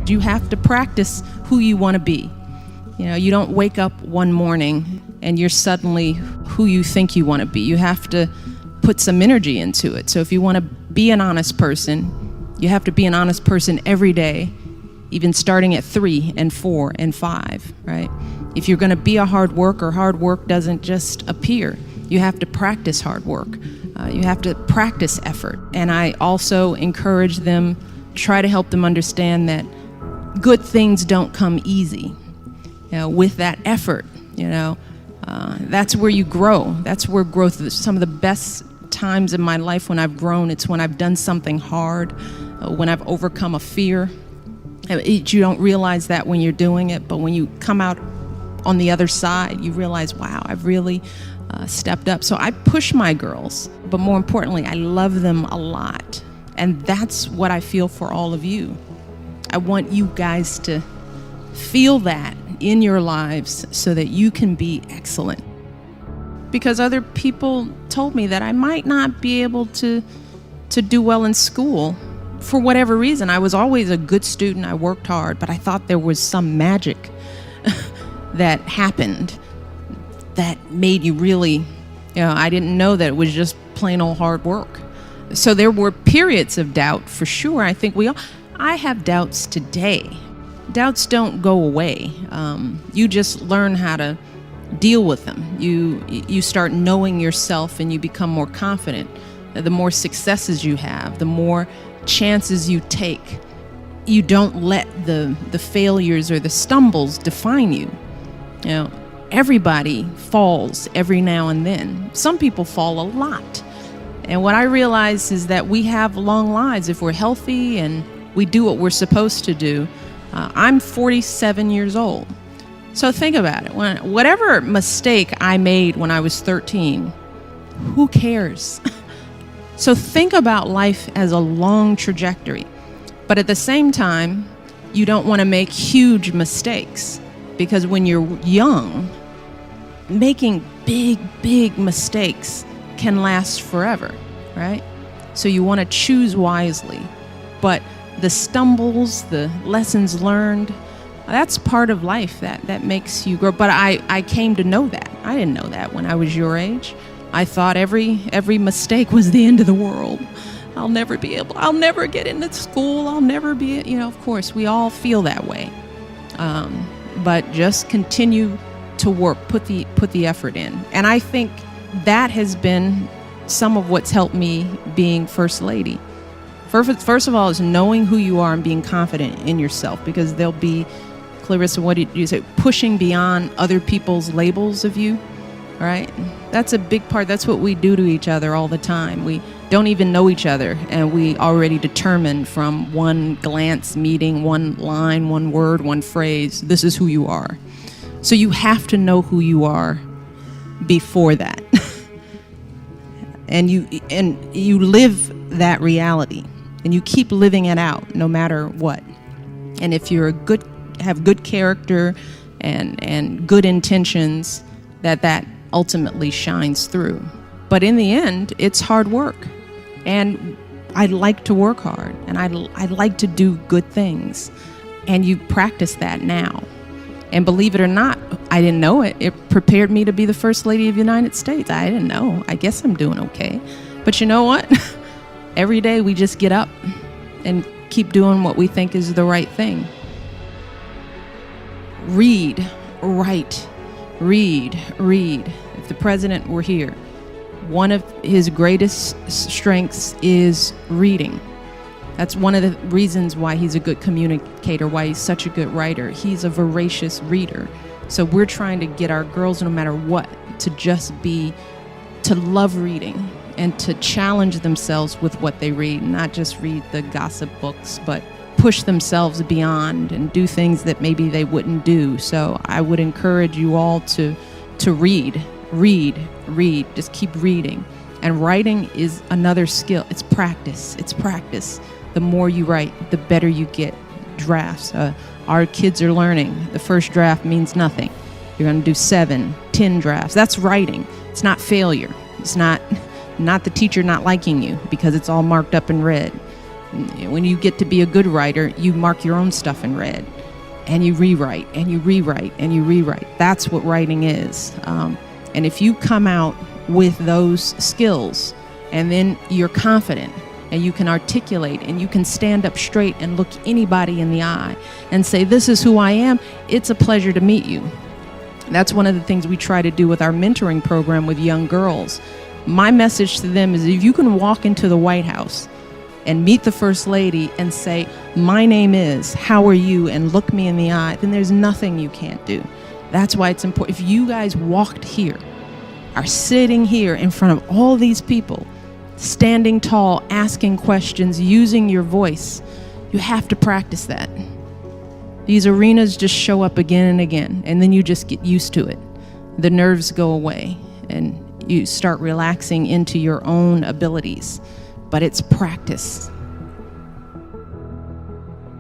You have to practice who you want to be. You know, you don't wake up one morning and you're suddenly who you think you want to be. You have to put some energy into it. So if you want to be an honest person, you have to be an honest person every day, even starting at 3 and 4 and 5, right? If you're going to be a hard work doesn't just appear. You have to practice hard work. You have to practice effort. And I also encourage them, try to help them understand that good things don't come easy. You know, with that effort, that's where you grow. That's where growth is. Some of the best times in my life when I've grown, it's when I've done something hard, when I've overcome a fear. You don't realize that when you're doing it, but when you come out on the other side, you realize, wow, I've really stepped up. So I push my girls, but more importantly, I love them a lot. And that's what I feel for all of you. I want you guys to feel that in your lives so that you can be excellent. Because other people told me that I might not be able to do well in school for whatever reason. I was always a good student. I worked hard, but I thought there was some magic that happened that made you really, I didn't know that it was just plain old hard work. So there were periods of doubt for sure. I think I have doubts today. Doubts don't go away. You just learn how to deal with them. You start knowing yourself and you become more confident. The more successes you have, the more chances you take. You don't let the failures or the stumbles define you. Everybody falls every now and then. Some people fall a lot. And what I realize is that we have long lives if we're healthy and we do what we're supposed to do. I'm 47 years old. So think about it. Whatever mistake I made when I was 13, who cares? So think about life as a long trajectory. But at the same time, you don't want to make huge mistakes, because when you're young, making big mistakes can last forever, right? So you want to choose wisely. But the stumbles, the lessons learned, that's part of life that makes you grow. But I came to know that. I didn't know that when I was your age. I thought every mistake was the end of the world. I'll never get into school. I'll never be, of course, we all feel that way. But just continue to work, put the effort in. And I think that has been some of what's helped me being First Lady. First of all is knowing who you are and being confident in yourself, because there'll be, Clarissa, what did you say? Pushing beyond other people's labels of you, right? That's a big part. That's what we do to each other all the time. We don't even know each other, and we already determine from one glance, meeting, one line, one word, one phrase, this is who you are. So you have to know who you are before that. and you live that reality, and you keep living it out no matter what. And if you're have good character and good intentions, that ultimately shines through. But in the end, it's hard work. And I like to work hard, and I like to do good things. And you practice that now. And believe it or not, I didn't know it. It prepared me to be the First Lady of the United States. I didn't know. I guess I'm doing okay. But you know what? Every day we just get up and keep doing what we think is the right thing. Read, write, read. If the president were here, one of his greatest strengths is reading. That's one of the reasons why he's a good communicator, why he's such a good writer. He's a voracious reader. So we're trying to get our girls, no matter what, to love reading and to challenge themselves with what they read, not just read the gossip books, but push themselves beyond and do things that maybe they wouldn't do. So I would encourage you all to read. Just keep reading. And writing is another skill. It's practice. The more you write, the better you get. Drafts. Our kids are learning. The first draft means nothing. You're going to do 7, 10 drafts. That's writing. It's not failure. It's not the teacher not liking you because it's all marked up in red. When you get to be a good writer, you mark your own stuff in red, and you rewrite, and you rewrite, and you rewrite. That's what writing is. And if you come out with those skills, and then you're confident, and you can articulate, and you can stand up straight and look anybody in the eye and say, this is who I am, it's a pleasure to meet you. That's one of the things we try to do with our mentoring program with young girls. My message to them is, if you can walk into the White House and meet the First Lady and say, my name is, how are you, and look me in the eye, then there's nothing you can't do. That's why it's important. If you guys walked here, are sitting here in front of all these people, standing tall, asking questions, using your voice, you have to practice that. These arenas just show up again and again, and then you just get used to it. The nerves go away, and you start relaxing into your own abilities. But it's practice.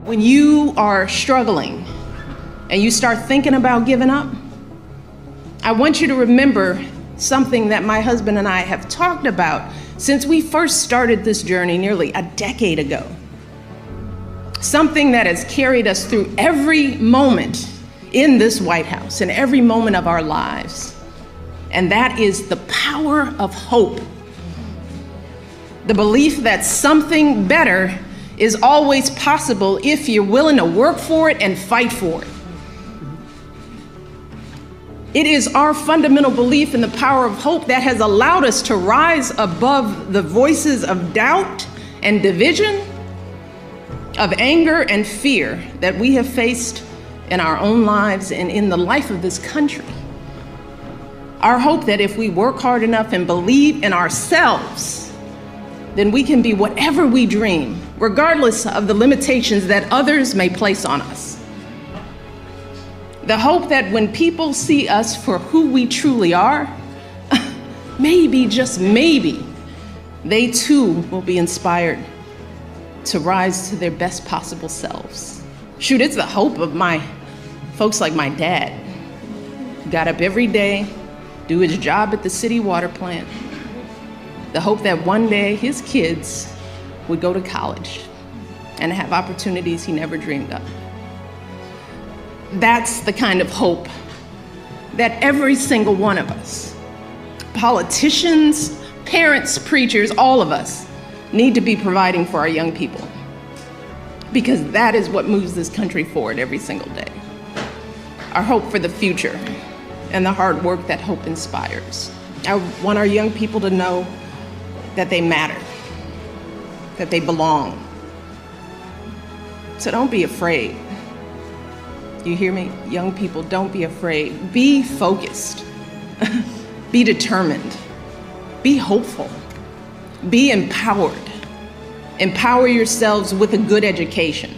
When you are struggling and you start thinking about giving up, I want you to remember something that my husband and I have talked about since we first started this journey nearly a decade ago. Something that has carried us through every moment in this White House and every moment of our lives. And that is the power of hope. The belief that something better is always possible if you're willing to work for it and fight for it. It is our fundamental belief in the power of hope that has allowed us to rise above the voices of doubt and division, of anger and fear that we have faced in our own lives and in the life of this country. Our hope that if we work hard enough and believe in ourselves, then we can be whatever we dream, regardless of the limitations that others may place on us. The hope that when people see us for who we truly are, maybe, just maybe, they too will be inspired to rise to their best possible selves. Shoot, it's the hope of my folks like my dad. Got up every day, do his job at the city water plant. The hope that one day his kids would go to college and have opportunities he never dreamed of. That's the kind of hope that every single one of us, politicians, parents, preachers, all of us, need to be providing for our young people. Because that is what moves this country forward every single day. Our hope for the future and the hard work that hope inspires. I want our young people to know that they matter, that they belong. So don't be afraid. You hear me? Young people, don't be afraid. Be focused. Be determined. Be hopeful. Be empowered. Empower yourselves with a good education.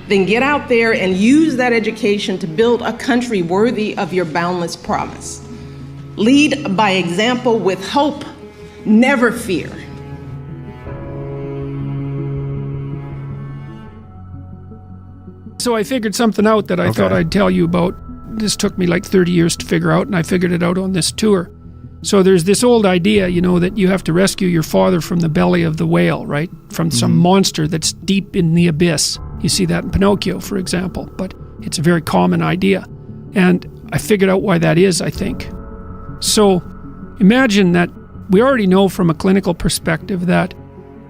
Then get out there and use that education to build a country worthy of your boundless promise. Lead by example with hope, never fear. So I figured something out that I thought I'd tell you about. This took me like 30 years to figure out, and I figured it out on this tour. So there's this old idea, that you have to rescue your father from the belly of the whale, right? From some monster that's deep in the abyss. You see that in Pinocchio, for example, but it's a very common idea. And I figured out why that is, I think. So imagine that we already know from a clinical perspective that,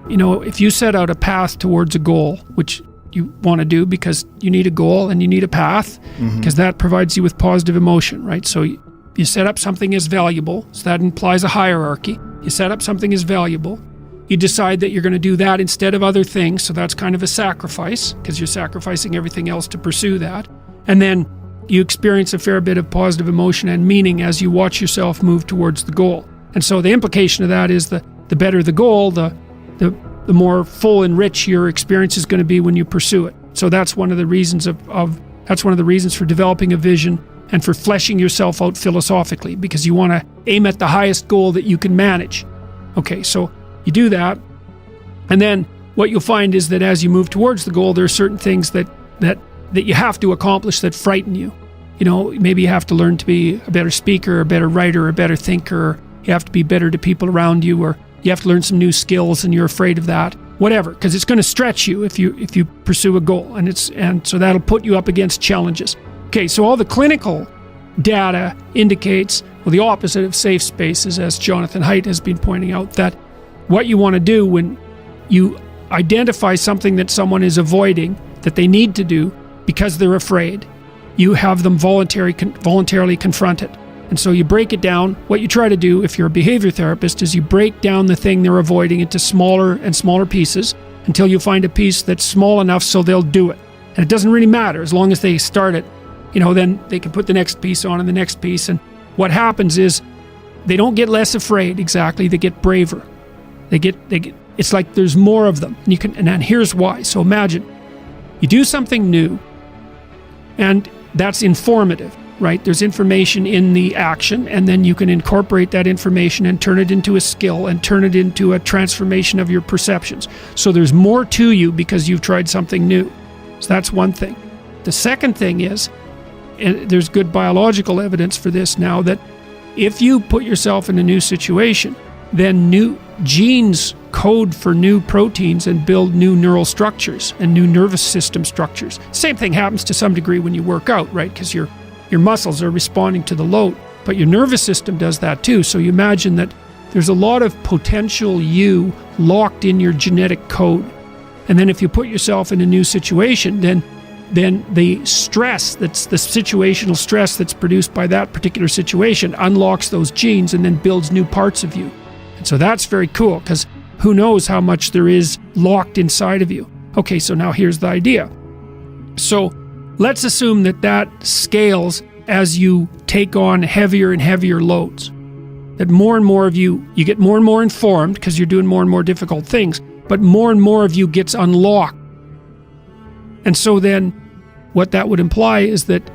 if you set out a path towards a goal, which you want to do because you need a goal and you need a path, because that provides you with positive emotion, right? So you set up something as valuable, so that implies a hierarchy. You set up something as valuable. You decide that you're going to do that instead of other things, so that's kind of a sacrifice, because you're sacrificing everything else to pursue that. And then you experience a fair bit of positive emotion and meaning as you watch yourself move towards the goal. And so the implication of that is the better the goal, the more full and rich your experience is going to be when you pursue it. So that's one of the reasons that's one of the reasons for developing a vision and for fleshing yourself out philosophically, because you want to aim at the highest goal that you can manage. Okay, so you do that, and then what you'll find is that as you move towards the goal, there are certain things that you have to accomplish that frighten you. Maybe you have to learn to be a better speaker, a better writer, a better thinker. You have to be better to people around you, or you have to learn some new skills and you're afraid of that. whatever, because it's going to stretch you if you pursue a goal, and so that'll put you up against challenges. Okay, so all the clinical data indicates, well, the opposite of safe spaces, as Jonathan Haidt has been pointing out, that what you want to do when you identify something that someone is avoiding that they need to do because they're afraid, you have them voluntarily confront it. And so you break it down. What you try to do if you're a behavior therapist is you break down the thing they're avoiding into smaller and smaller pieces until you find a piece that's small enough so they'll do it. And it doesn't really matter as long as they start it, then they can put the next piece on and the next piece. And what happens is they don't get less afraid exactly, they get braver. They get it's like there's more of them. And then here's why. So imagine you do something new and that's informative. Right? There's information in the action, and then you can incorporate that information and turn it into a skill and turn it into a transformation of your perceptions. So there's more to you because you've tried something new. So that's one thing. The second thing is, and there's good biological evidence for this now, that if you put yourself in a new situation, then new genes code for new proteins and build new neural structures and new nervous system structures. Same thing happens to some degree when you work out, right? Because your muscles are responding to the load, but your nervous system does that too. So you imagine that there's a lot of potential you locked in your genetic code. And then if you put yourself in a new situation, then the stress, that's the situational stress that's produced by that particular situation, unlocks those genes and then builds new parts of you. And so that's very cool, because who knows how much there is locked inside of you. Okay, so now here's the idea. So let's assume that scales as you take on heavier and heavier loads. That more and more of you get more and more informed because you're doing more and more difficult things, but more and more of you gets unlocked. And so then what that would imply is that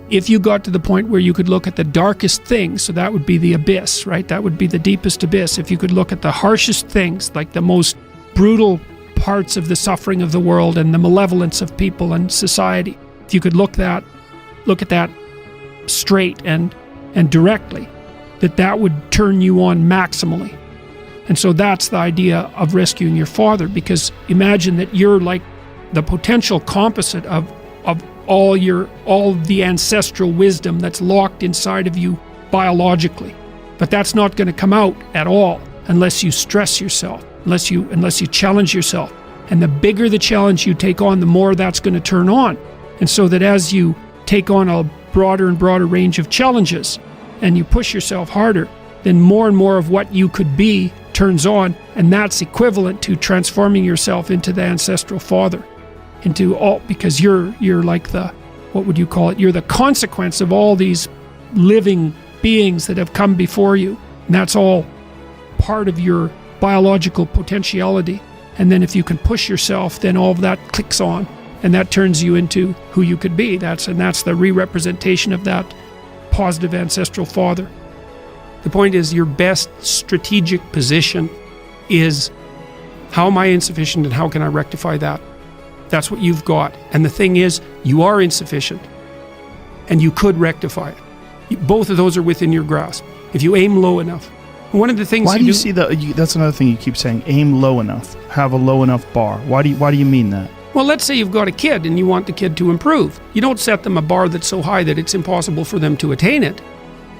if you got to the point where you could look at the darkest things, so that would be the abyss, right? That would be the deepest abyss. If you could look at the harshest things, like the most brutal parts of the suffering of the world and the malevolence of people and society, if you could look at that straight and directly, that would turn you on maximally. And so that's the idea of rescuing your father, because imagine that you're like the potential composite of all the ancestral wisdom that's locked inside of you biologically. But that's not going to come out at all unless you stress yourself, unless you challenge yourself. And the bigger the challenge you take on, the more that's going to turn on. And so that as you take on a broader and broader range of challenges and you push yourself harder, then more and more of what you could be turns on, and that's equivalent to transforming yourself into the ancestral father, because you're like what would you call it? You're the consequence of all these living beings that have come before you, and that's all part of your biological potentiality. And then if you can push yourself, then all of that clicks on, and that turns you into who you could be. That's the re-representation of that positive ancestral father. The point is, your best strategic position is, how am I insufficient and how can I rectify that? That's what you've got. And the thing is, you are insufficient and you could rectify it. Both of those are within your grasp if you aim low enough. One of the things Why do you see that's another thing you keep saying, aim low enough, have a low enough bar. Why do you mean that? Well, let's say you've got a kid and you want the kid to improve. You don't set them a bar that's so high that it's impossible for them to attain it.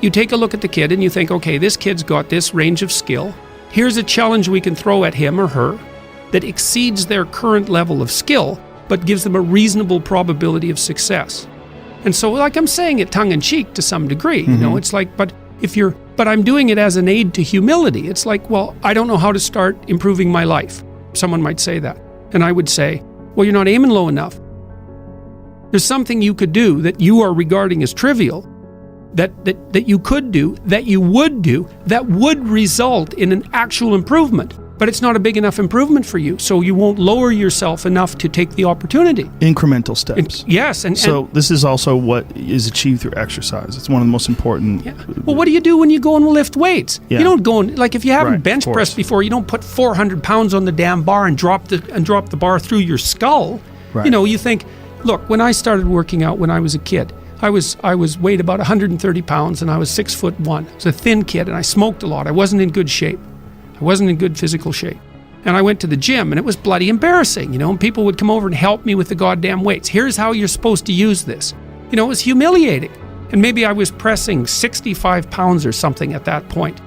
You take a look at the kid and you think, okay, this kid's got this range of skill. Here's a challenge we can throw at him or her that exceeds their current level of skill, but gives them a reasonable probability of success. And so, like, I'm saying it tongue-in-cheek to some degree, you know, it's like, but I'm doing it as an aid to humility. It's like, well, I don't know how to start improving my life. Someone might say that. And I would say, well, you're not aiming low enough. There's something you could do that you are regarding as trivial, that you could do, that you would do, that would result in an actual improvement. But it's not a big enough improvement for you, so you won't lower yourself enough to take the opportunity. Incremental steps. Yes. So this is also what is achieved through exercise. It's one of the most important. Yeah. Well, what do you do when you go and lift weights? Yeah. You don't go and, like, if you haven't bench pressed before, you don't put 400 pounds on the damn bar and drop the bar through your skull. Right. You know, you think, look, when I started working out when I was a kid, I was weighed about 130 pounds and I was 6'1". I was a thin kid and I smoked a lot. I wasn't in good shape. I wasn't in good physical shape. And I went to the gym, and it was bloody embarrassing, you know, and people would come over and help me with the goddamn weights. Here's how you're supposed to use this. You know, it was humiliating. And maybe I was pressing 65 pounds or something at that point.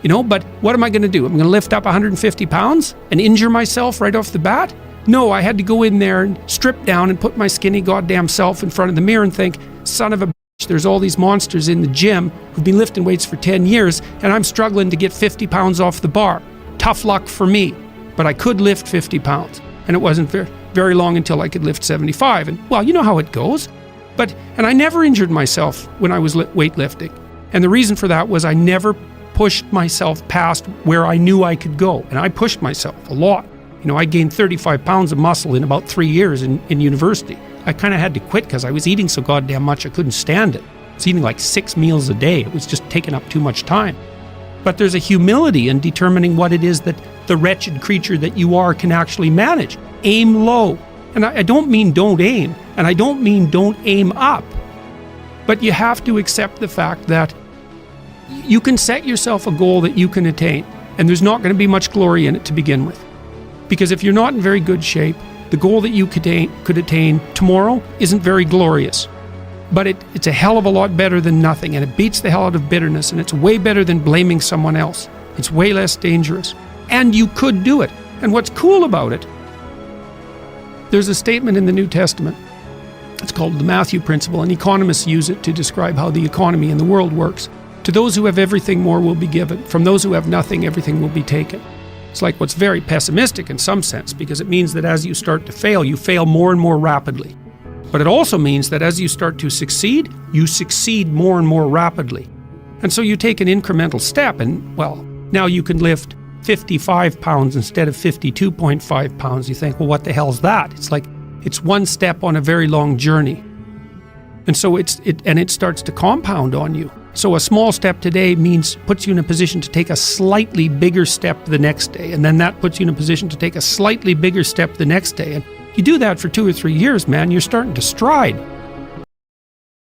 You know, but what am I going to do? I'm going to lift up 150 pounds and injure myself right off the bat? No, I had to go in there and strip down and put my skinny goddamn self in front of the mirror and think, son of a bitch, there's all these monsters in the gym who've been lifting weights for 10 years, and I'm struggling to get 50 pounds off the bar. Tough luck for me. But I could lift 50 pounds. And it wasn't very long until I could lift 75. And, well, you know how it goes. And I never injured myself when I was weightlifting. And the reason for that was I never pushed myself past where I knew I could go. And I pushed myself a lot. You know, I gained 35 pounds of muscle in about 3 years in university. I kind of had to quit because I was eating so goddamn much I couldn't stand it. I was eating like 6 meals a day. It was just taking up too much time. But there's a humility in determining what it is that the wretched creature that you are can actually manage. Aim low. And I don't mean don't aim, and I don't mean don't aim up. But you have to accept the fact that you can set yourself a goal that you can attain, and there's not going to be much glory in it to begin with. Because if you're not in very good shape, the goal that you could attain tomorrow isn't very glorious. But it's a hell of a lot better than nothing, and it beats the hell out of bitterness, and it's way better than blaming someone else. It's way less dangerous. And you could do it. And what's cool about it, there's a statement in the New Testament. It's called the Matthew Principle, and economists use it to describe how the economy in the world works. To those who have everything, more will be given. From those who have nothing, everything will be taken. It's like what's very pessimistic in some sense, because it means that as you start to fail, you fail more and more rapidly. But it also means that as you start to succeed, you succeed more and more rapidly. And so you take an incremental step, and, well, now you can lift 55 pounds instead of 52.5 pounds. You think, well, what the hell's that? It's like, it's one step on a very long journey. And so it starts to compound on you. So a small step today puts you in a position to take a slightly bigger step the next day. And then that puts you in a position to take a slightly bigger step the next day. And you do that for 2 or 3 years, man, you're starting to stride.